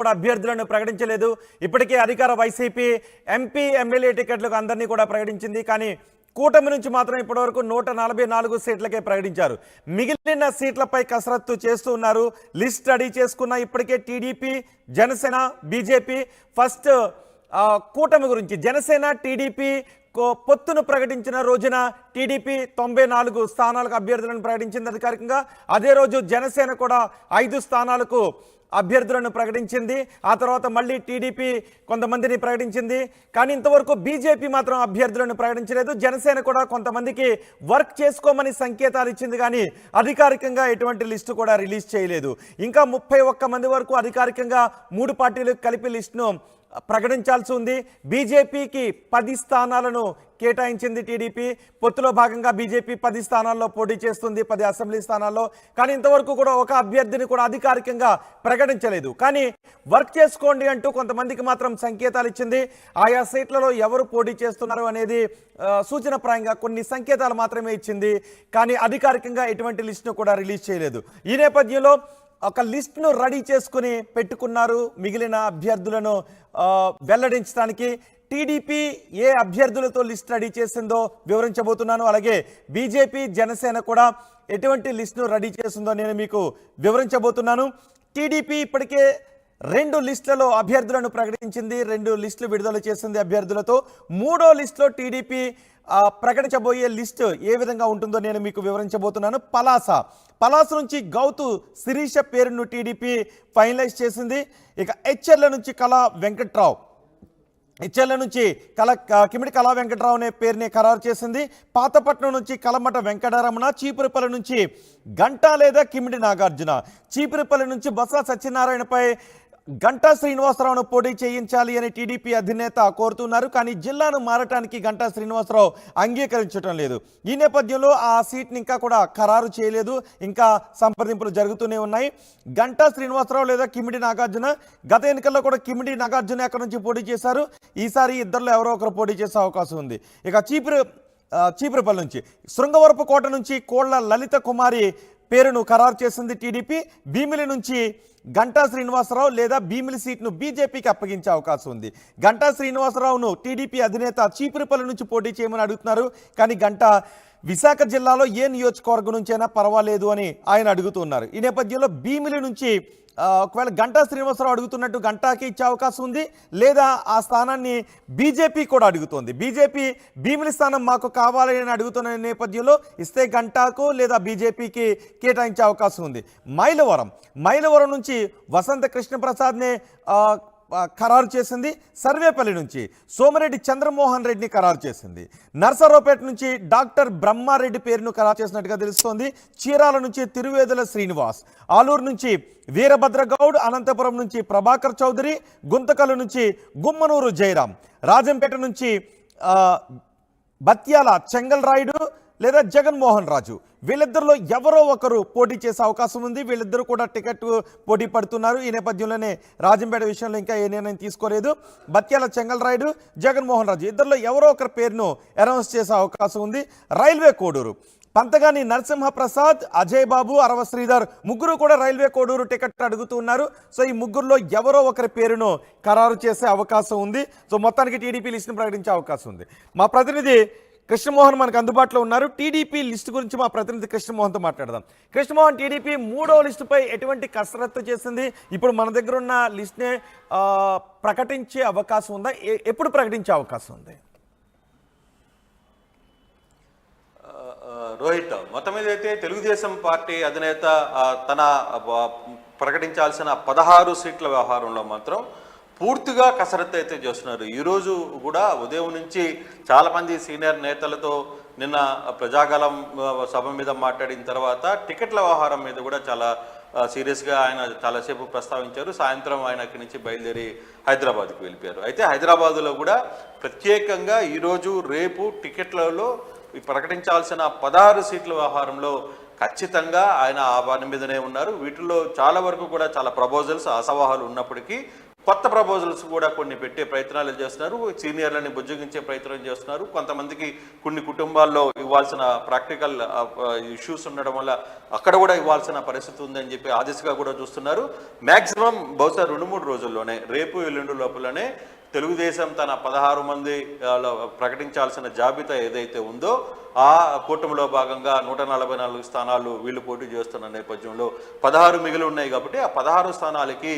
కూడా అభ్యర్థులను ప్రకటించలేదు. ఇప్పటికే అధికార వైసీపీ ఎంపీ ఎమ్మెల్యే టికెట్లకు అందరినీ కూడా ప్రకటించింది. కానీ కూటమి నుంచి మాత్రం ఇప్పటివరకు 144 సీట్లకే ప్రకటించారు. మిగిలిన సీట్లపై కసరత్తు చేస్తూ ఉన్నారు. లిస్ట్ రెడీ చేసుకున్న ఇప్పటికే టీడీపీ, జనసేన, బీజేపీ. ఫస్ట్ కూటమి గురించి జనసేన టీడీపీ పొత్తును ప్రకటించిన రోజున టీడీపీ 94 స్థానాలకు అభ్యర్థులను ప్రకటించింది అధికారికంగా. అదే రోజు జనసేన కూడా 5 స్థానాలకు అభ్యర్థులను ప్రకటించింది. ఆ తర్వాత మళ్ళీ టీడీపీ కొంతమందిని ప్రకటించింది. కానీ ఇంతవరకు బీజేపీ మాత్రం అభ్యర్థులను ప్రకటించలేదు. జనసేన కూడా కొంతమందికి వర్క్ చేసుకోమని సంకేతాలు ఇచ్చింది, కానీ అధికారికంగా ఎటువంటి లిస్టు కూడా రిలీజ్ చేయలేదు. ఇంకా 31 మంది వరకు అధికారికంగా 3 పార్టీలకు కలిపి లిస్టును ప్రకటించాల్సి ఉంది. బీజేపీకి 10 స్థానాలను కేటాయించింది టీడీపీ. పొత్తులో భాగంగా బీజేపీ 10 స్థానాల్లో పోటీ చేస్తుంది, 10 అసెంబ్లీ స్థానాల్లో. కానీ ఇంతవరకు కూడా ఒక అభ్యర్థిని కూడా అధికారికంగా ప్రకటించలేదు. కానీ వర్క్ చేసుకోండి అంటూ కొంతమందికి మాత్రం సంకేతాలు ఇచ్చింది. ఆయా సీట్లలో ఎవరు పోటీ చేస్తున్నారు అనేది సూచనప్రాయంగా కొన్ని సంకేతాలు మాత్రమే ఇచ్చింది. కానీ అధికారికంగా ఎటువంటి లిస్టును కూడా రిలీజ్ చేయలేదు. ఈ నేపథ్యంలో ఒక లిస్ట్ను రెడీ చేసుకుని పెట్టుకున్నారు. మిగిలిన అభ్యర్థులను వెల్లడించడానికి టీడీపీ ఏ అభ్యర్థులతో లిస్ట్ రెడీ చేసిందో వివరించబోతున్నాను. అలాగే బీజేపీ, జనసేన కూడా ఎటువంటి లిస్ట్ను రెడీ చేసిందో నేను మీకు వివరించబోతున్నాను. టీడీపీ ఇప్పటికే 2 లిస్టులలో అభ్యర్థులను ప్రకటించింది, 2 లిస్టులు విడుదల చేసింది అభ్యర్థులతో. 3వ లిస్టులో టీడీపీ ప్రకటించబోయే లిస్టు ఏ విధంగా ఉంటుందో నేను మీకు వివరించబోతున్నాను. పలాస నుంచి గౌతు శిరీష పేరును టీడీపీ ఫైనలైజ్ చేసింది. ఇక హెచ్ఎర్ల నుంచి కళా వెంకట్రావు, హెచ్ఎర్ల నుంచి కిమిడి కళా వెంకట్రావు అనే పేరుని ఖరారు చేసింది. పాతపట్నం నుంచి కలమట వెంకటరమణ, చీపురుపల్లి నుంచి గంటా లేదా కిమిడి నాగార్జున, చీపురుపల్లి నుంచి బొత్స సత్యనారాయణపై గంటా శ్రీనివాసరావును పోటీ చేయించాలి అని టీడీపీ అధినేత కోరుతున్నారు. కానీ జిల్లాను మారటానికి గంటా శ్రీనివాసరావు అంగీకరించడం లేదు. ఈ నేపథ్యంలో ఆ సీట్ని ఇంకా కూడా ఖరారు చేయలేదు, ఇంకా సంప్రదింపులు జరుగుతూనే ఉన్నాయి. గంటా శ్రీనివాసరావు లేదా కిమిడి నాగార్జున, గత ఎన్నికల్లో కూడా కిమిడి నాగార్జున అక్కడి నుంచి పోటీ చేశారు. ఈసారి ఇద్దరిలో ఎవరో ఒకరు పోటీ చేసే అవకాశం ఉంది. ఇక చీపురుపల్లి నుంచి శృంగవరపు కోట నుంచి కోళ్ల లలిత కుమారి పేరును ఖరారు చేసింది టీడీపీ. భీమిలి నుంచి గంటా శ్రీనివాసరావు లేదా భీమిలి సీట్ను బీజేపీకి అప్పగించే అవకాశం ఉంది. గంటా శ్రీనివాసరావును టీడీపీ అధినేత చీపురుపల్లి నుంచి పోటీ చేయమని అడుగుతున్నారు. కానీ గంటా విశాఖ జిల్లాలో ఏ నియోజకవర్గం నుంచైనా పర్వాలేదు అని ఆయన అడుగుతున్నారు. ఈ నేపథ్యంలో భీమిలి నుంచి ఒకవేళ గంటా శ్రీనివాసరావు అడుగుతున్నట్టు గంటాకి ఇచ్చే అవకాశం ఉంది, లేదా ఆ స్థానాన్ని బీజేపీ కూడా అడుగుతోంది. బీజేపీ భీమిలి స్థానం మాకు కావాలి అని అడుగుతున్న నేపథ్యంలో ఇస్తే గంటాకు లేదా బీజేపీకి కేటాయించే అవకాశం ఉంది. మైలవరం నుంచి వసంత కృష్ణప్రసాద్ని ఖరారు చేసింది. సర్వేపల్లి నుంచి సోమిరెడ్డి చంద్రమోహన్ రెడ్డిని ఖరారు చేసింది. నర్సరావుపేట నుంచి డాక్టర్ బ్రహ్మారెడ్డి పేరును ఖరారు చేసినట్టుగా తెలుస్తోంది. చీరాల నుంచి తిరువేదుల శ్రీనివాస్, ఆలూరు నుంచి వీరభద్రగౌడ్, అనంతపురం నుంచి ప్రభాకర్ చౌదరి, గుంతకల్లు నుంచి గుమ్మనూరు జయరాం, రాజంపేట నుంచి బత్యాల చెంగల్ రాయుడు లేదా జగన్మోహన్ రాజు, వీళ్ళిద్దరిలో ఎవరో ఒకరు పోటీ చేసే అవకాశం ఉంది. వీళ్ళిద్దరూ కూడా టికెట్ పోటీ పడుతున్నారు. ఈ నేపథ్యంలోనే రాజంపేట విషయంలో ఇంకా ఏ నిర్ణయం తీసుకోలేదు. బత్యాల చెంగల్ రాయుడు, జగన్మోహన్ రాజు ఇద్దరిలో ఎవరో ఒకరి పేరును అనౌన్స్ చేసే అవకాశం ఉంది. రైల్వే కోడూరు పంతగాని నరసింహప్రసాద్, అజయ్ బాబు, అరవ శ్రీధర్ ముగ్గురు కూడా రైల్వే కోడూరు టికెట్ అడుగుతున్నారు. సో ఈ ముగ్గురులో ఎవరో ఒకరి పేరును ఖరారు చేసే అవకాశం ఉంది. సో మొత్తానికి టీడీపీ లిస్టును ప్రకటించే అవకాశం ఉంది. మా ప్రతినిధి కృష్ణమోహన్ మనకు అందుబాటులో ఉన్నారు. టీడీపీ లిస్టు గురించి మా ప్రతినిధి కృష్ణమోహన్తో మాట్లాడదాం. కృష్ణమోహన్, టీడీపీ 3వ లిస్టుపై ఎటువంటి కసరత్తు చేసింది? ఇప్పుడు మన దగ్గర ఉన్న లిస్ట్నే ప్రకటించే అవకాశం ఉందా? ఎప్పుడు ప్రకటించే అవకాశం ఉంది? రోహిత్, మొత్తం మీద అయితే తెలుగుదేశం పార్టీ అధినేత తన ప్రకటించాల్సిన 16 సీట్ల వ్యవహారంలో మాత్రం పూర్తిగా కసరత్తు అయితే చేస్తున్నారు. ఈరోజు కూడా ఉదయం నుంచి చాలామంది సీనియర్ నేతలతో నిన్న ప్రజాగలం సభ మీద మాట్లాడిన తర్వాత టికెట్ల వ్యవహారం మీద కూడా చాలా సీరియస్గా ఆయన చాలాసేపు ప్రస్తావించారు. సాయంత్రం ఆయన అక్కడి నుంచి బయలుదేరి హైదరాబాద్కి వెళ్ళిపోయారు. అయితే హైదరాబాదులో కూడా ప్రత్యేకంగా ఈరోజు రేపు టికెట్లలో ప్రకటించాల్సిన 16 సీట్ల వ్యవహారంలో ఖచ్చితంగా ఆయన ఆ పని మీదనే ఉన్నారు. వీటిల్లో చాలా వరకు కూడా చాలా ప్రపోజల్స్, అసవాహాలు ఉన్నప్పటికీ కొత్త ప్రపోజల్స్ కూడా కొన్ని పెట్టే ప్రయత్నాలు చేస్తున్నారు, సీనియర్లని బుజ్జగించే ప్రయత్నం చేస్తున్నారు. కొంతమందికి కొన్ని కుటుంబాల్లో ఇవ్వాల్సిన ప్రాక్టికల్ ఇష్యూస్ ఉండడం వల్ల అక్కడ కూడా ఇవ్వాల్సిన పరిస్థితి ఉందని చెప్పి ఆ దిశగా కూడా చూస్తున్నారు. మ్యాక్సిమం బహుశా 2-3 రోజుల్లోనే, రేపు ఎల్లుండి లోపలనే తెలుగుదేశం తన 16 మంది ప్రకటించాల్సిన జాబితా ఏదైతే ఉందో ఆ కూటమిలో భాగంగా 144 స్థానాలు వీళ్ళు పోటీ చేస్తున్న నేపథ్యంలో 16 మిగిలి ఉన్నాయి కాబట్టి ఆ 16 స్థానాలకి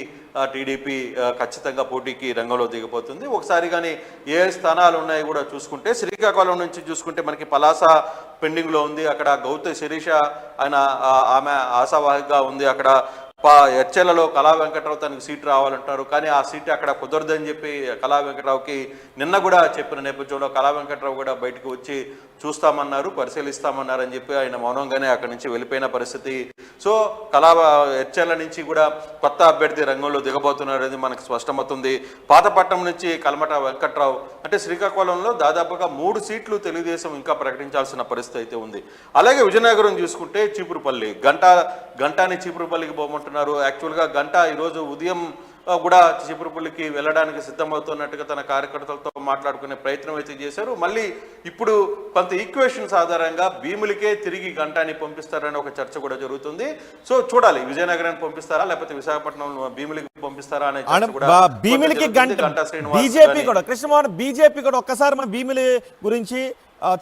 టీడీపీ ఖచ్చితంగా పోటీకి రంగంలో దిగిపోతుంది. ఒకసారి కానీ ఏ స్థానాలు ఉన్నాయి కూడా చూసుకుంటే, శ్రీకాకుళం నుంచి చూసుకుంటే మనకి పలాస పెండింగ్లో ఉంది. అక్కడ గౌతమ్ శిరీష ఆమె ఆశావాహిగా ఉంది. అక్కడ ఎచ్చెలలో కళా వెంకట్రావు తనకు సీటు రావాలంటారు, కానీ ఆ సీటు అక్కడ కుదరదని చెప్పి కళా వెంకట్రావుకి నిన్న కూడా చెప్పిన నేపథ్యంలో కళా వెంకట్రావు కూడా బయటకు వచ్చి చూస్తామన్నారు, పరిశీలిస్తామన్నారు అని చెప్పి ఆయన మౌనంగానే అక్కడి నుంచి వెళ్ళిపోయిన పరిస్థితి. సో ఎచ్చెల నుంచి కూడా కొత్త అభ్యర్థి రంగంలో దిగబోతున్నారని మనకు స్పష్టమవుతుంది. పాతపట్నం నుంచి కల్మట వెంకట్రావు, అంటే శ్రీకాకుళంలో దాదాపుగా 3 సీట్లు తెలుగుదేశం ఇంకా ప్రకటించాల్సిన పరిస్థితి అయితే ఉంది. అలాగే విజయనగరం చూసుకుంటే చీపురుపల్లి, గంటాని చీపురుపల్లికి పోమంటున్నారు. యాక్చువల్గా గంట ఈరోజు ఉదయం కూడా చీపురుపల్లికి వెళ్ళడానికి సిద్ధమవుతున్నట్టుగా తన కార్యకర్తలతో మాట్లాడుకునే ప్రయత్నం అయితే చేశారు. మళ్ళీ ఇప్పుడు కొంత ఈక్వేషన్స్ ఆధారంగా భీములకే తిరిగి గంటాని పంపిస్తారని ఒక చర్చ కూడా జరుగుతుంది. సో చూడాలి, విజయనగరాన్ని పంపిస్తారా లేకపోతే విశాఖపట్నం భీములకి పంపిస్తారా అనే భీములకి బీజేపీ కూడా కృష్ణమోహన్ బీజేపీ కూడా ఒక్కసారి మన భీములి గురించి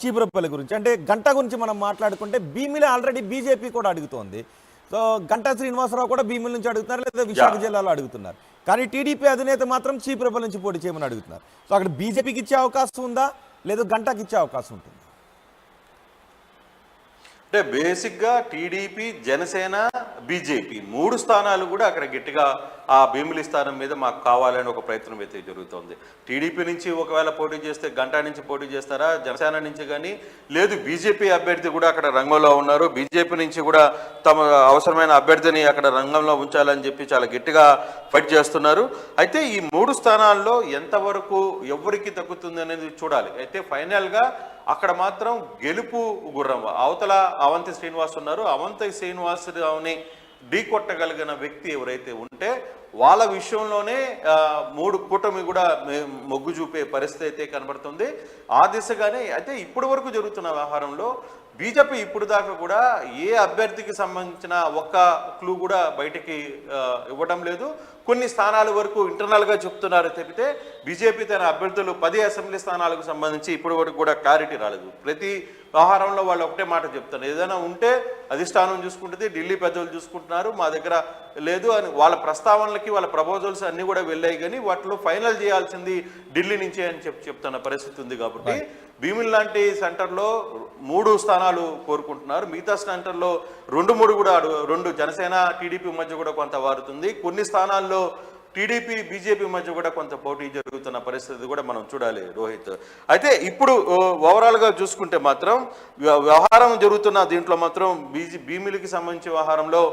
చీపురుపల్లి గురించి అంటే గంట గురించి మనం మాట్లాడుకుంటే భీమిలి ఆల్రెడీ బీజేపీ కూడా అడుగుతోంది. సో గంటా శ్రీనివాసరావు కూడా భీముల నుంచి అడుగుతున్నారు, లేదా విశాఖ జిల్లాలో అడుగుతున్నారు. కానీ టీడీపీ అధినేత మాత్రం చీపురుపల్లి నుంచి పోటీ చేయమని అడుగుతున్నారు. సో అక్కడ బీజేపీకి ఇచ్చే అవకాశం ఉందా, లేదా గంటాకి ఇచ్చే అవకాశం ఉంటుంది? అంటే బేసిక్గా టీడీపీ, జనసేన, బీజేపీ 3 స్థానాలు కూడా అక్కడ గట్టిగా ఆ భీమిలి స్థానం మీద మాకు కావాలని ఒక ప్రయత్నం అయితే జరుగుతుంది. టీడీపీ నుంచి ఒకవేళ పోటీ చేస్తే గంటా నుంచి పోటీ చేస్తారా, జనసేన నుంచి కానీ, లేదు బీజేపీ అభ్యర్థి కూడా అక్కడ రంగంలో ఉన్నారు, బీజేపీ నుంచి కూడా తమ అవసరమైన అభ్యర్థిని అక్కడ రంగంలో ఉంచాలని చెప్పి చాలా గట్టిగా ఫైట్ చేస్తున్నారు. అయితే ఈ 3 స్థానాల్లో ఎంతవరకు ఎవరికి తగ్గుతుంది అనేది చూడాలి. అయితే ఫైనల్గా అక్కడ మాత్రం గెలుపు గుర్రం అవతల అవంతి శ్రీనివాస్ ఉన్నారు. అవంతి శ్రీనివాసరావుని ఢీ కొట్టగలిగిన వ్యక్తి ఎవరైతే ఉంటే వాళ్ళ విషయంలోనే 3 కూటమి కూడా మొగ్గు చూపే పరిస్థితి అయితే కనబడుతుంది. ఆ దిశగానే అయితే ఇప్పటి వరకు జరుగుతున్న వ్యవహారంలో బీజేపీ ఇప్పుడు దాకా కూడా ఏ అభ్యర్థికి సంబంధించిన ఒక్క క్లూ కూడా బయటికి ఇవ్వడం లేదు. కొన్ని స్థానాల వరకు ఇంటర్నల్గా చెప్తున్నారు తప్పితే బీజేపీ తన అభ్యర్థులు 10 అసెంబ్లీ స్థానాలకు సంబంధించి ఇప్పటి వరకు కూడా క్లారిటీ రాలేదు. ప్రతి వ్యవహారంలో వాళ్ళు ఒకటే మాట చెప్తారు, ఏదైనా ఉంటే అధిష్టానం చూసుకుంటుంది, ఢిల్లీ పెద్దలు చూసుకుంటున్నారు, మా దగ్గర లేదు అని వాళ్ళ ప్రస్తావనలకి వాళ్ళ ప్రపోజల్స్ అన్నీ కూడా వెళ్ళాయి. కానీ వాటిలో ఫైనల్ చేయాల్సింది ఢిల్లీ నుంచే అని చెప్తున్న పరిస్థితి ఉంది. కాబట్టి భీమిల్ లాంటి సెంటర్లో 3 స్థానాలు కోరుకుంటున్నారు. మిగతా సెంటర్లో 2-3 కూడా 2 జనసేన టీడీపీ మధ్య కూడా కొంత వారుతుంది. కొన్ని స్థానాల్లో టీడీపీ బీజేపీ మధ్య కూడా కొంత పోటీ జరుగుతున్న పరిస్థితి కూడా మనం చూడాలి రోహిత్. అయితే ఇప్పుడు ఓవరాల్గా చూసుకుంటే మాత్రం వ్యవహారం జరుగుతున్న దీంట్లో మాత్రం భీమిలికి సంబంధించిన వ్యవహారంలో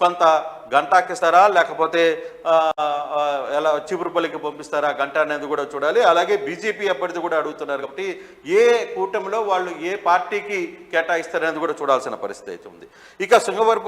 కొంత గంటాకిస్తారా లేకపోతే ఎలా చీపురుపల్లికి పంపిస్తారా గంట అనేది కూడా చూడాలి. అలాగే బీజేపీ అభ్యర్థి కూడా అడుగుతున్నారు కాబట్టి ఏ కూటమిలో వాళ్ళు ఏ పార్టీకి కేటాయిస్తారనేది కూడా చూడాల్సిన పరిస్థితి అయితే ఉంది. ఇక శృంగవరపు